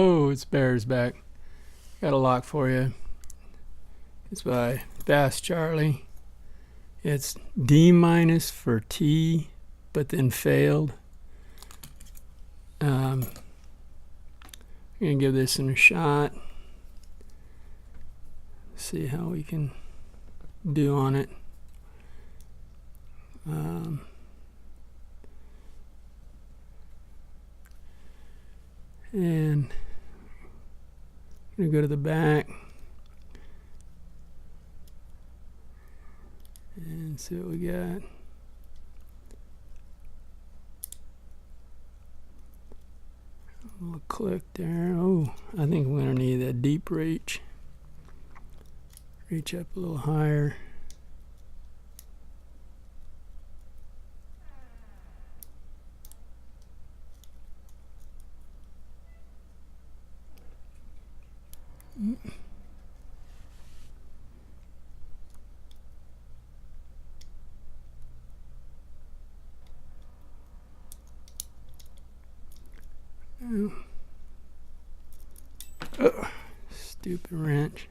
Hello, it's Bears back. Got a lock for you. It's by Fast Charlie. It's D- for T, but then failed. I'm gonna give this a shot. See how we can do on it. And I'm gonna go to the back and see what we got. A little click there. Oh, I think we're gonna need that deep reach. Reach up a little higher. Oh, stupid wrench.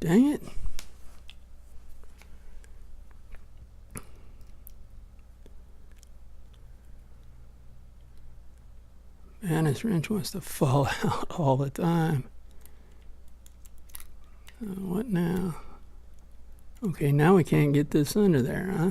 Dang it. Man, this wrench wants to fall out all the time. What now? Okay, now we can't get this under there, huh?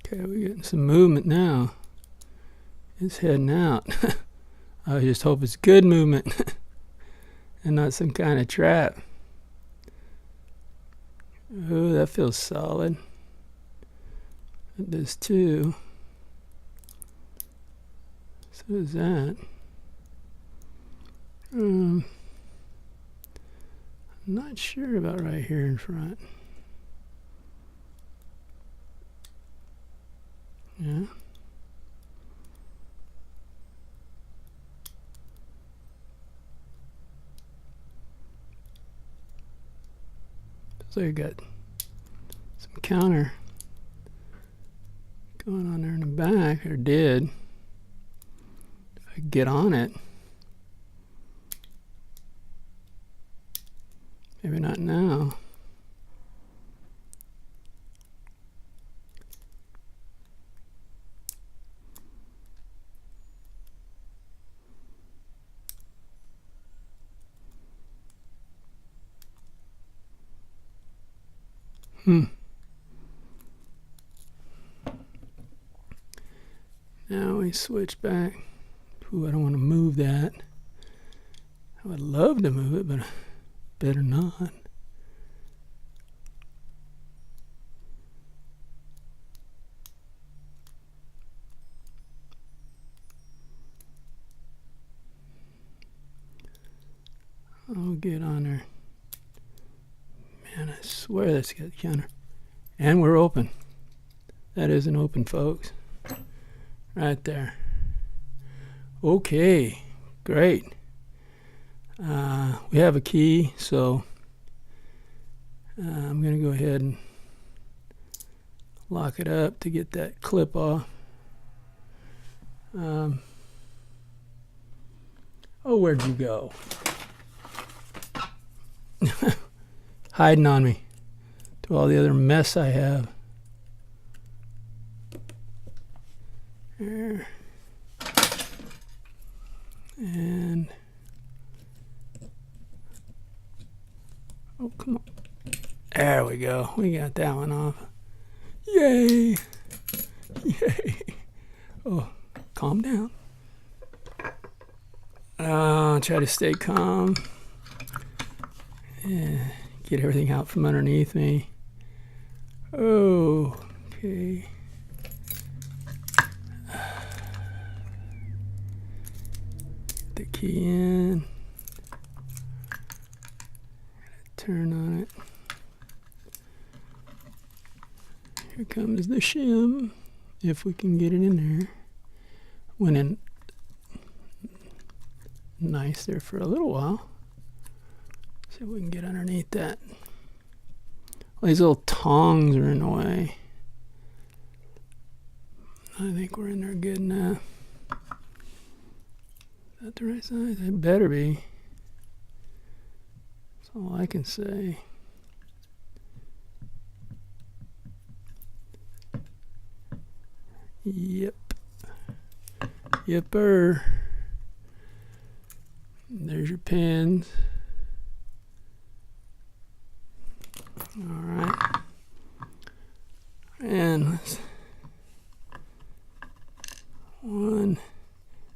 Okay, we're getting some movement now. It's heading out. I just hope it's good movement and not some kind of trap. Oh, that feels solid. It does too. So does that. I'm not sure about right here in front. Yeah. So you got some counter going on there in the back, or did. If I get on it. Maybe not now. Now we switch back. Ooh, I don't want to move that. I would love to move it, but better not. I'll get on there. Man, I swear that's got the counter. And we're open. That isn't open, folks. Right there. Okay, great. We have a key, so I'm going to go ahead and lock it up to get that clip off. Oh, where'd you go? Hiding on me to all the other mess I have. There. And oh, come on. There we go. We got that one off. Yay! Yay! Oh, calm down. Try to stay calm. Yeah, get everything out from underneath me. Oh, okay. Get the key in. Turn on it. Here comes the shim. If we can get it in there. Went in nice there for a little while. See if we can get underneath that. Well, these little tongs are in the way. I think we're in there good enough. Is that the right size? It better be. That's all I can say. Yep. Yepper. There's your pins. All right. And let's one.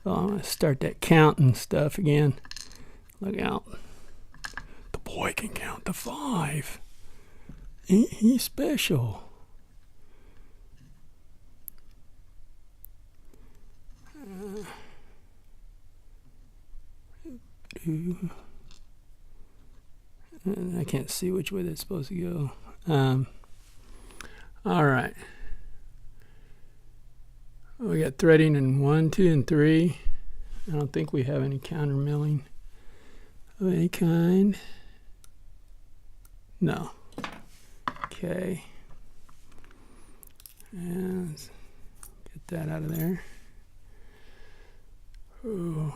Oh, I'm going to start that counting stuff again. Look out. The boy can count to 5. He's special. I can't see which way that's supposed to go. All right. We got threading in 1, 2, and 3. I don't think we have any counter milling of any kind. No. Okay. And let's get that out of there. Oh.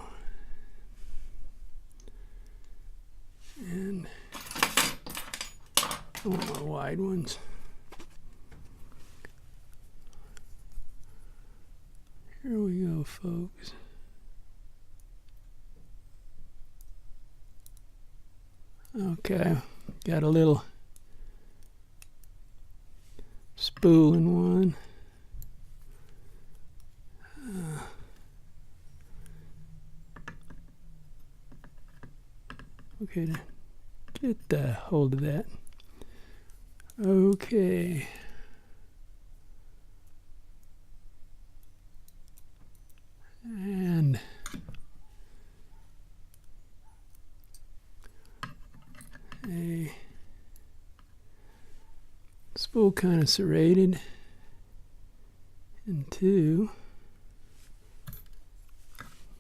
And I want my wide ones. Here we go, folks. Okay, got a little spool in one. Okay, get the hold of that. Okay. And a spool kind of serrated into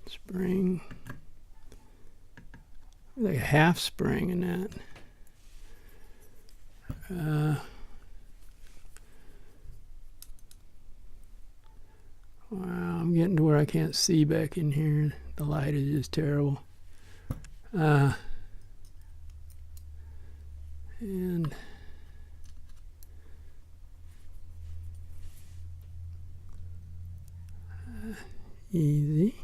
spring, like a half spring in that. Wow, I'm getting to where I can't see back in here. The light is just terrible. And easy.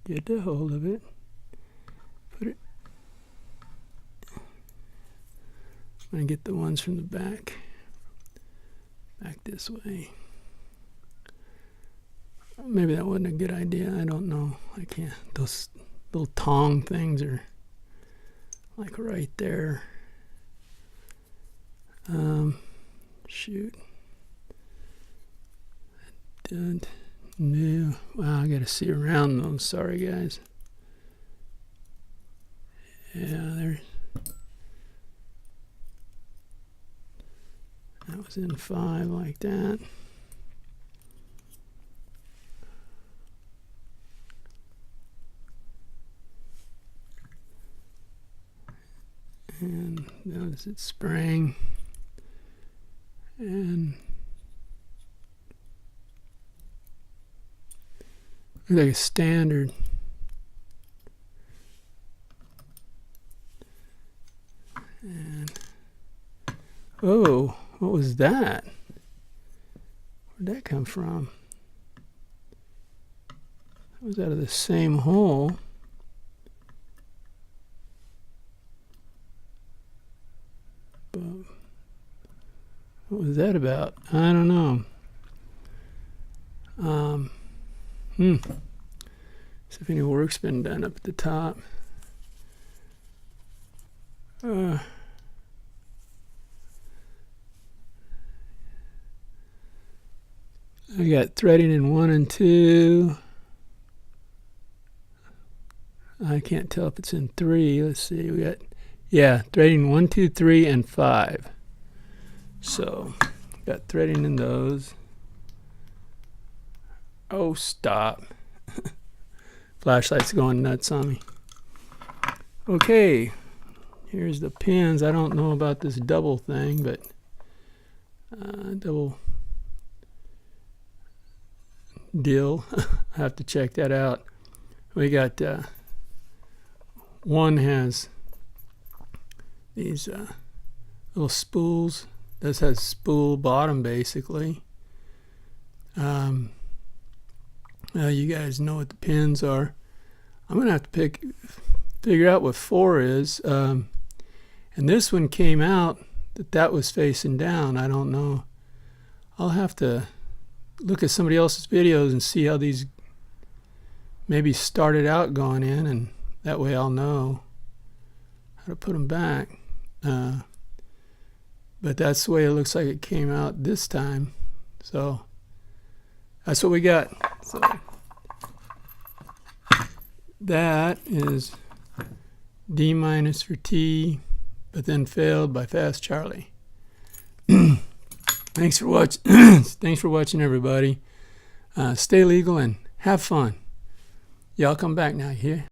Get a hold of it. Put it. I'm going to get the ones from the back. Back this way. Maybe that wasn't a good idea. I don't know. I can't. Those little tong things are like right there. Shoot. Don't. No. Wow, I gotta see around those. Sorry, guys. Yeah, there's. That was in 5 like that. And notice it sprang. And like a standard. And oh, what was that? Where'd that come from? That was out of the same hole. But what was that about? I don't know. See if any work's been done up at the top. I got threading in 1 and 2. I can't tell if it's in 3. Let's see. We got, yeah, threading 1, 2, 3, and 5. So, got threading in those. Oh, stop. Flashlight's going nuts on me. Okay, here's the pins. I don't know about this double thing, but double deal. I have to check that out. We got one has these little spools. This has spool bottom basically. You guys know what the pins are. I'm gonna have to figure out what 4 is. And this one came out that was facing down. I don't know. I'll have to look at somebody else's videos and see how these maybe started out going in, and that way I'll know how to put them back. But that's the way it looks like it came out this time. So that's what we got. So that is D minus for T, but then failed by Fast Charlie. Thanks for watching. Thanks for watching, everybody. Stay legal and have fun. Y'all come back now, yeah?